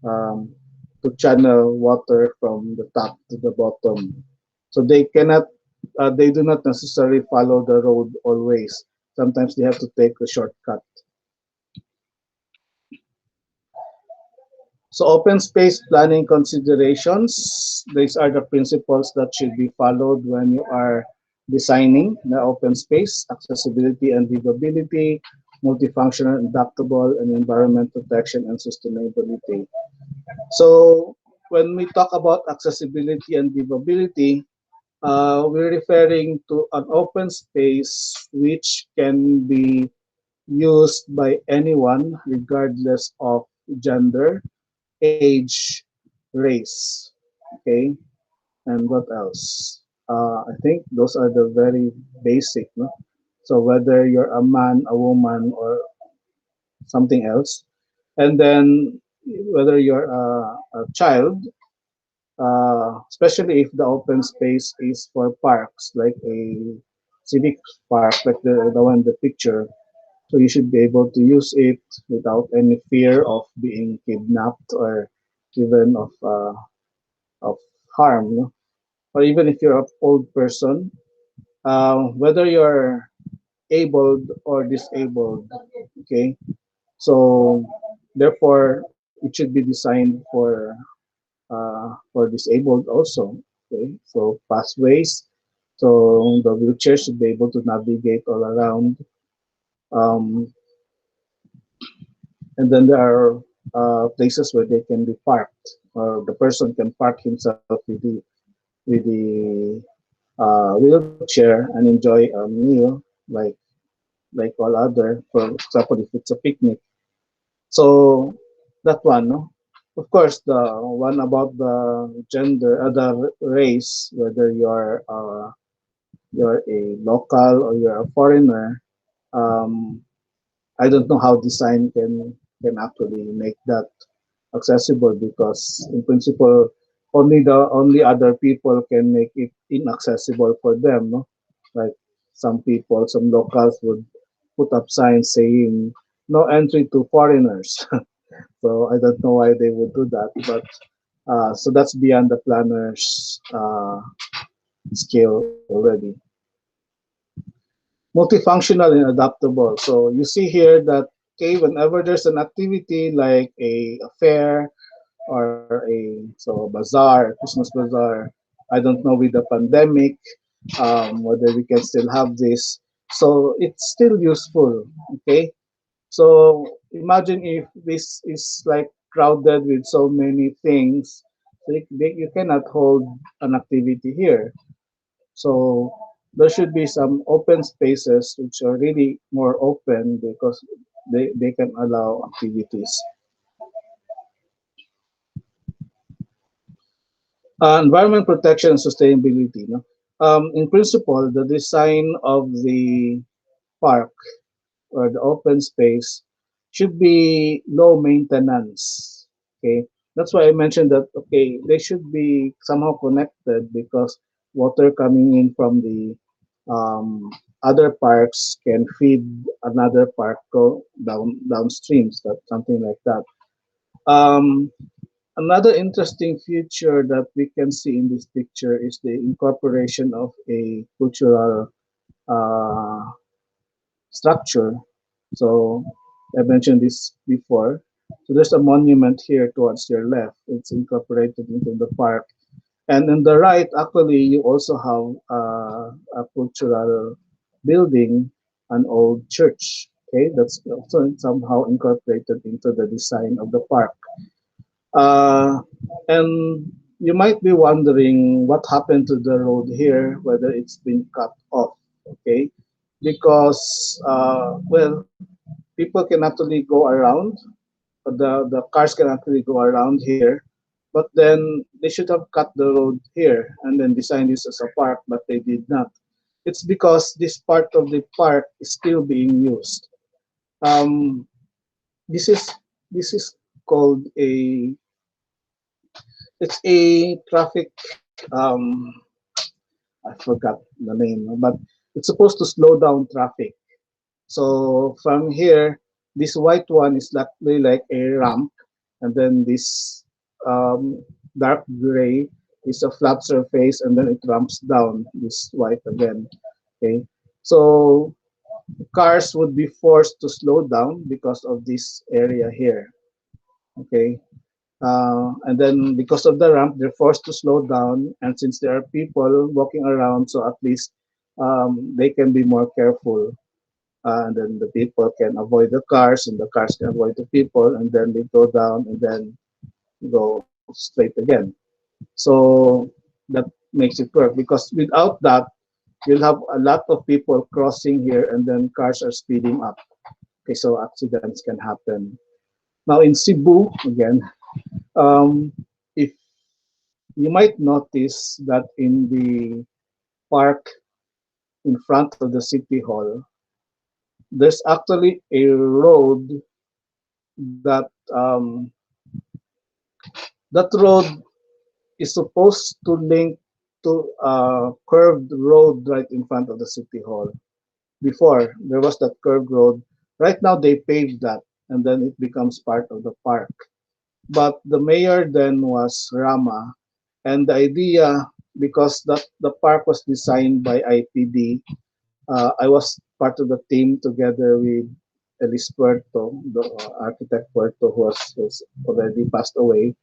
um, to channel water from the top to the bottom. So they do not necessarily follow the road always. Sometimes they have to take a shortcut. So open space planning considerations, these are the principles that should be followed when you are designing the open space: accessibility and livability, multifunctional, adaptable, and environment protection and sustainability. So when we talk about accessibility and livability, we're referring to an open space which can be used by anyone regardless of gender, age, race. Okay, and what else? I think those are the very basic. No? So whether you're a man, a woman, or something else, and then whether you're a child, especially if the open space is for parks, like a civic park, like the one in the picture. So you should be able to use it without any fear of being kidnapped or even of harm. You know? Or even if you're an old person, whether you're abled or disabled, okay. So therefore, it should be designed for disabled also. Okay, so pathways. So the wheelchair should be able to navigate all around. Um, and then there are places where they can be parked, or the person can park himself with the wheelchair and enjoy a meal like all other. For example, if it's a picnic. So that one, no? Of course, the one about the gender, the race, whether you're a local or you're a foreigner. Um, I don't know how design can actually make that accessible, because in principle only other people can make it inaccessible for them, no? Like some locals would put up signs saying no entry to foreigners. So I don't know why they would do that, but so that's beyond the planner's skill already. Multifunctional and adaptable. So you see here that, okay, whenever there's an activity like a fair or a bazaar, Christmas bazaar, I don't know with the pandemic whether we can still have this. So it's still useful. Okay, so imagine if this is like crowded with so many things, you cannot hold an activity here. So there should be some open spaces which are really more open, because they can allow activities. Environment protection and sustainability. No? In principle, the design of the park or the open space should be low maintenance. Okay, that's why I mentioned that. Okay, they should be somehow connected, because water coming in from the other parks can feed another park go downstreams. That something like that. Um, Another interesting feature that we can see in this picture is the incorporation of a cultural uh, structure. So I mentioned this before. So there's a monument here towards your left. It's incorporated into the park. And on the right, actually, you also have a cultural building, an old church. Okay, that's also somehow incorporated into the design of the park. Uh, and you might be wondering what happened to the road here, whether it's been cut off. Okay, because well, people can actually go around. The cars can actually go around here, but then they should have cut the road here and then designed this as a park, but they did not. It's because this part of the park is still being used. Um, this is this is called a traffic. I forgot the name, but it's supposed to slow down traffic. So from here, this white one is likely like a ramp, and then this um, dark gray is a flat surface, and then it ramps down this white again. Okay, so cars would be forced to slow down because of this area here. Okay, and then because of the ramp, they're forced to slow down, and since there are people walking around, so at least they can be more careful, and then the people can avoid the cars and the cars can avoid the people, and then they go down and then go straight again. So that makes it work, because without that you'll have a lot of people crossing here and then cars are speeding up. Okay, so accidents can happen. Now in Cebu again, um, if you might notice that in the park in front of the city hall, there's actually a road that that road is supposed to link to a curved road right in front of the city hall. Before there was that curved road. Right now they paved that, and then it becomes part of the park. But the mayor then was Rama, and the idea, because the park was designed by IPD, I was part of the team together with Elis Puerto, the architect Puerto, who was already passed away,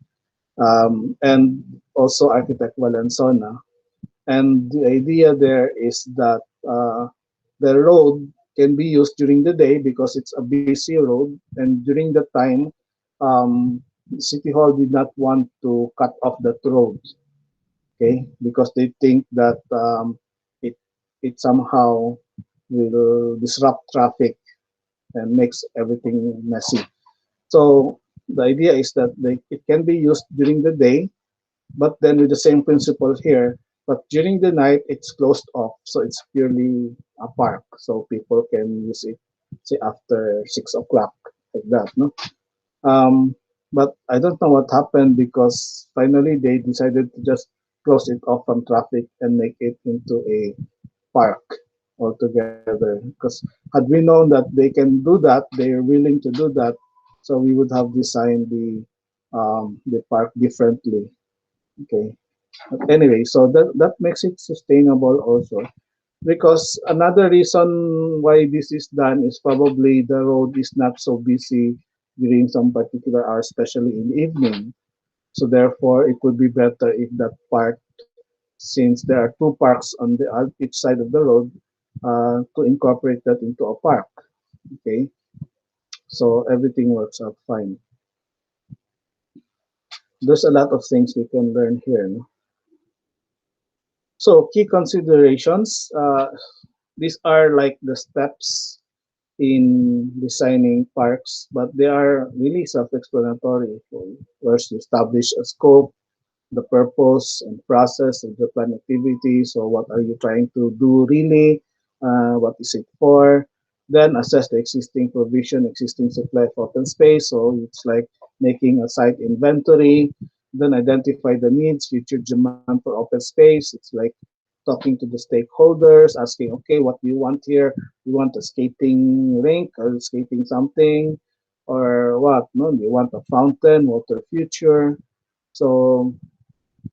and also architect Valensona. And the idea there is that the road can be used during the day because it's a busy road, and during the time, City Hall did not want to cut off that road, okay, because they think that it it somehow will disrupt traffic and makes everything messy. So the idea is that it can be used during the day, but then with the same principle here, but during the night it's closed off, so it's purely a park, so people can use it, say after 6 o'clock, like that, no? Um, but I don't know what happened because finally they decided to just close it off from traffic and make it into a park altogether. Because had we known that they can do that, they're willing to do that, so we would have designed the park differently. Okay. But anyway, so that makes it sustainable also. Because another reason why this is done is probably the road is not so busy during some particular hours, especially in the evening. So therefore, it would be better if that park, since there are two parks on each side of the road, to incorporate that into a park. Okay, so everything works out fine. There's a lot of things we can learn here. No? So key considerations. These are like the steps in designing parks, but they are really self-explanatory. So first, you establish a scope, the purpose and process of the planned activity. So what are you trying to do really? What is it for? Then assess the existing provision, existing supply of open space. So it's like making a site inventory. Then identify the needs, future demand for open space. It's like talking to the stakeholders, asking, okay, what do you want here? You want a skating rink or skating something? Or what? No, you want a fountain, water feature. So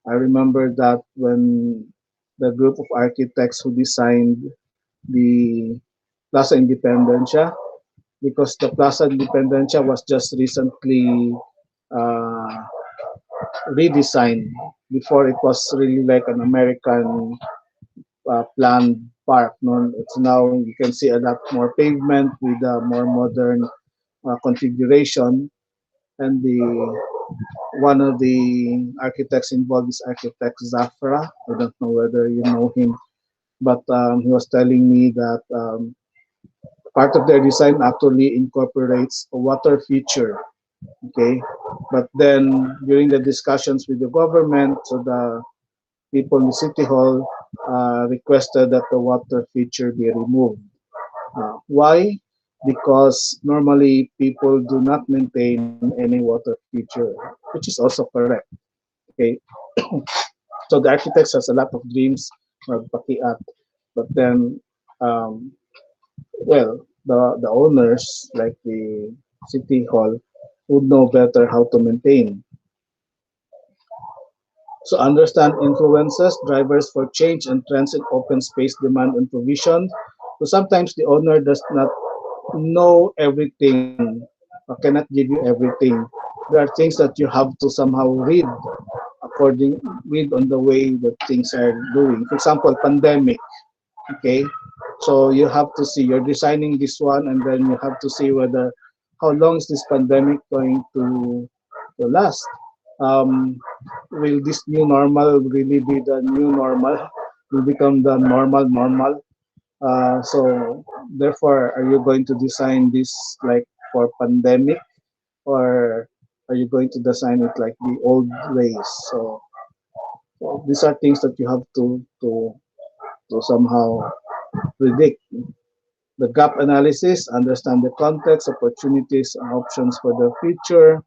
I remember that when the group of architects who designed the Plaza Independencia, because the Plaza Independencia was just recently uh, redesigned. Before it was really like an American planned park. No? It's now you can see a lot more pavement with a more modern configuration, and the one of the architects involved is architect Zafra. I don't know whether you know him, but he was telling me that part of their design actually incorporates a water feature. Okay, but then during the discussions with the government, so the people in the city hall requested that the water feature be removed. Why? Because normally people do not maintain any water feature, which is also correct. Okay, so the architects has a lot of dreams or pakiat, but then, um, well, the owners like the city hall would know better how to maintain. So understand influences, drivers for change and trends in open space demand and provision. So sometimes the owner does not know everything or cannot give you everything. There are things that you have to somehow read on the way that things are doing. For example, pandemic. Okay, so you have to see you're designing this one, and then you have to see whether how long is this pandemic going to last. Will this new normal really be the new normal? Will become the normal? So therefore, are you going to design this like for pandemic, or are you going to design it like the old ways? So these are things that you have to somehow predict. The gap analysis, understand the context, opportunities, and options for the future,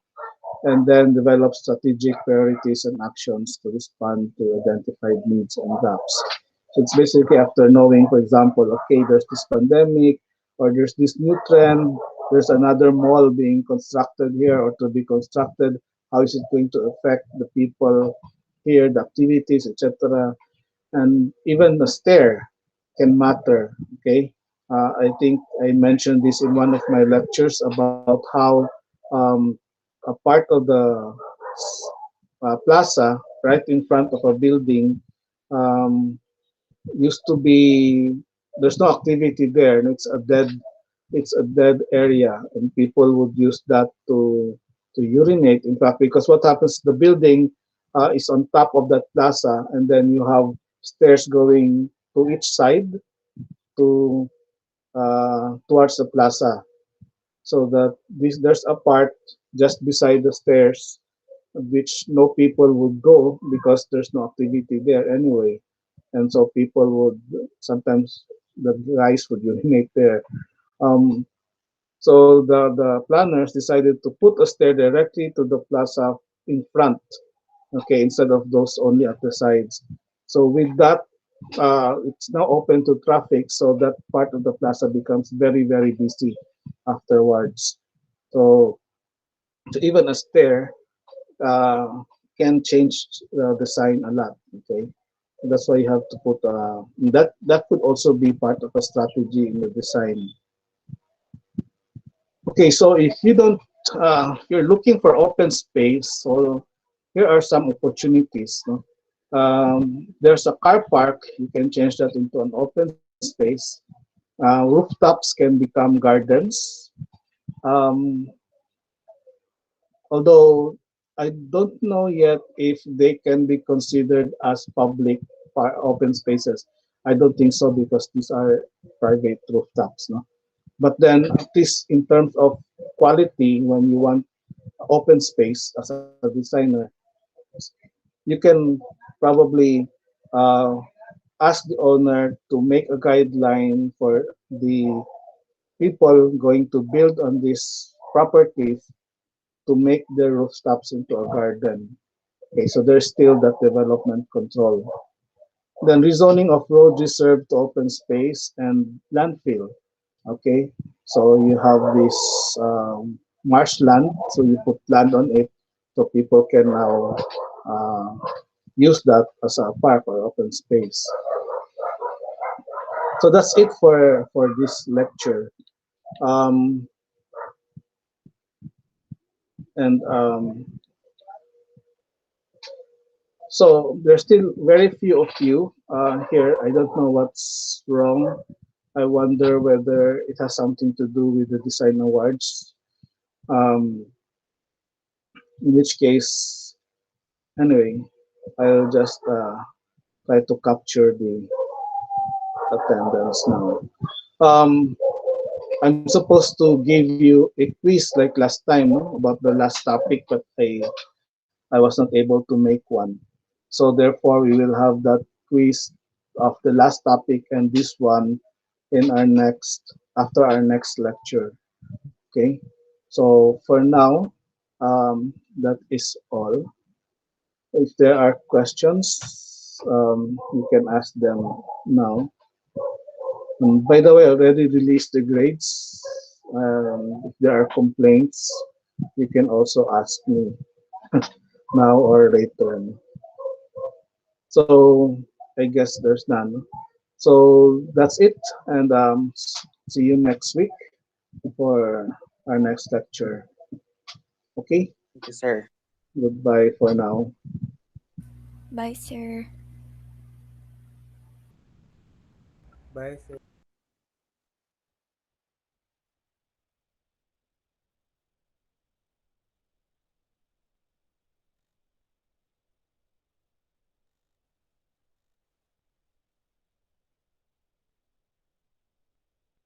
and then develop strategic priorities and actions to respond to identified needs and gaps. So it's basically after knowing, for example, okay, there's this pandemic, or there's this new trend, there's another mall being constructed here or to be constructed. How is it going to affect the people here, the activities, etc.? And even the stair can matter. Okay, I think I mentioned this in one of my lectures about how um, a part of the plaza right in front of a building um, used to be there's no activity there, and it's a dead area, and people would use that to urinate. In fact, because what happens, the building is on top of that plaza, and then you have stairs going to each side to towards the plaza, so that there's a part just beside the stairs which no people would go because there's no activity there anyway, and so people would sometimes the guys would urinate there. Um, so the planners decided to put a stair directly to the plaza in front, okay, instead of those only at the sides. So with that, it's now open to traffic, so that part of the plaza becomes very, very busy afterwards. So, so even a stair uh, can change the sign a lot. Okay, that's why you have to put that could also be part of a strategy in the design. Okay, so if you don't, you're looking for open space, so here are some opportunities. No? There's a car park, you can change that into an open space. Rooftops can become gardens. Um, Although I don't know yet if they can be considered as public open spaces. I don't think so because these are private rooftops. No? But then, at least in terms of quality, when you want open space as a designer, you can probably uh, ask the owner to make a guideline for the people going to build on these properties to make their rooftops into a garden. Okay, so there's still that development control. Then rezoning of road reserved to open space and landfill. Okay, so you have this marshland, so you put land on it, so people can now uh, use that as a park or open space. So that's it for this lecture. Um, and so there's still very few of you here. I don't know what's wrong. I wonder whether it has something to do with the design awards. Um, in which case, anyway, I'll just try to capture the attendance now. Um, I'm supposed to give you a quiz like last time, no, about the last topic, but I was not able to make one. So therefore, we will have that quiz of the last topic and this one in our next after our next lecture. Okay. So for now, that is all. If there are questions, you can ask them now. By the way, I already released the grades. If there are complaints, you can also ask me now or later. So I guess there's none. So that's it, and see you next week for our next lecture. Okay, Thank you, sir. goodbye for now. Bye, sir. Bye, sir.